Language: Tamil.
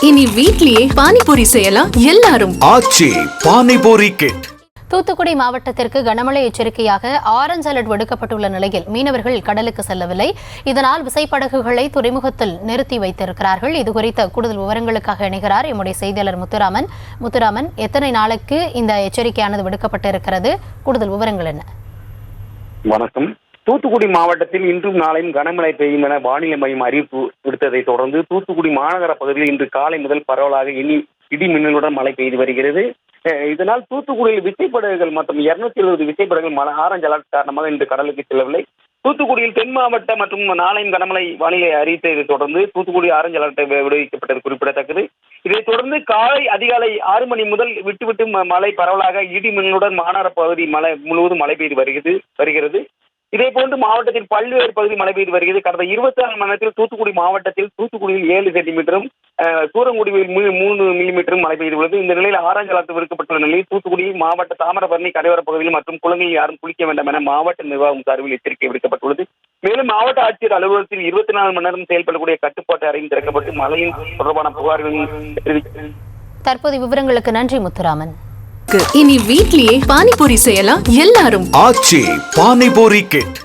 இனி வீட்லயே பானிபூரி செய்யலாம் எல்லாரும். ஆச்சி பானிபூரி கிட். தூத்துக்குடி மாவட்டத்திற்கு கனமழை எச்சரிக்கையாக ஆரஞ்ச் அலர்ட் விடுக்கப்பட்டுள்ள நிலையில் மீனவர்கள் கடலுக்கு செல்லவில்லை. இதனால் விசைப்படகுகளை துறைமுகத்தில் நிறுத்தி வைத்திருக்கிறார்கள். இதுகுறித்த கூடுதல் விவரங்களுக்காக இணைகிறார் எம்முடைய செய்தியாளர் முத்துராமன். முத்துராமன், எத்தனை நாளுக்கு இந்த எச்சரிக்கையானது விடுக்கப்பட்டிருக்கிறது? கூடுதல் விவரங்கள் என்ன? வணக்கம். தூத்துக்குடி மாவட்டத்தில் இன்றும் நாளையும் கனமழை பெய்யும் என வானிலை மையம் அறிவிப்பு விடுத்ததை தொடர்ந்து தூத்துக்குடி மாநகர பகுதியில் இன்று காலை முதல் பரவலாக இடி மின்னலுடன் மழை பெய்து வருகிறது. இதனால் தூத்துக்குடியில் விசைப்படகுகள் மற்றும் 270 விசைப்படகுகள் ஆரஞ்சு அலர்ட் காரணமாக இன்று கடலுக்கு செல்லவில்லை. தூத்துக்குடியில் தென் மாவட்ட மற்றும் நாளையும் கனமழை வானிலை அறிவித்ததை தொடர்ந்து தூத்துக்குடி ஆரஞ்சு அலர்ட் விடுவிக்கப்பட்டது குறிப்பிடத்தக்கது. இதைத் தொடர்ந்து காலை அதிகாலை 6 மணி முதல் விட்டு மழை பரவலாக இடி மின்னலுடன் மாநகர பகுதி முழுவதும் மழை பெய்து வருகிறது. இதே போன்று மாவட்டத்தில் பல்வேறு பகுதி மழை பெய்து வருகிறது. கடந்த 24 மணி நேரத்தில் தூத்துக்குடியில் 7 சென்டிமீட்டரும் சூரங்குடியில் 3 மில்லிமீட்டரும் மழை பெய்துள்ளது. இந்த நிலையில் ஆரஞ்சு அலர்ட் விடுக்கப்பட்டுள்ள நிலையில் தூத்துக்குடி மாவட்ட தாமிரபரணி கரையோர பகுதியில் மற்றும் குளங்களில் யாரும் குளிக்க வேண்டாம் என மாவட்ட நிர்வாகம் சார்பில் எச்சரிக்கை விடுக்கப்பட்டுள்ளது. மேலும் மாவட்ட ஆட்சியர் அலுவலகத்தில் 24 மணி நேரம் செயல்படக்கூடிய கட்டுப்பாட்டு அறையும் திறக்கப்பட்டு மழையின் தொடர்பான புகார்கள். தற்போது விவரங்களுக்கு நன்றி முத்துராமன். இனி வீட்லயே பானிபூரி செய்யலாம் எல்லாரும். ஆச்சி பானிபூரி கிட்.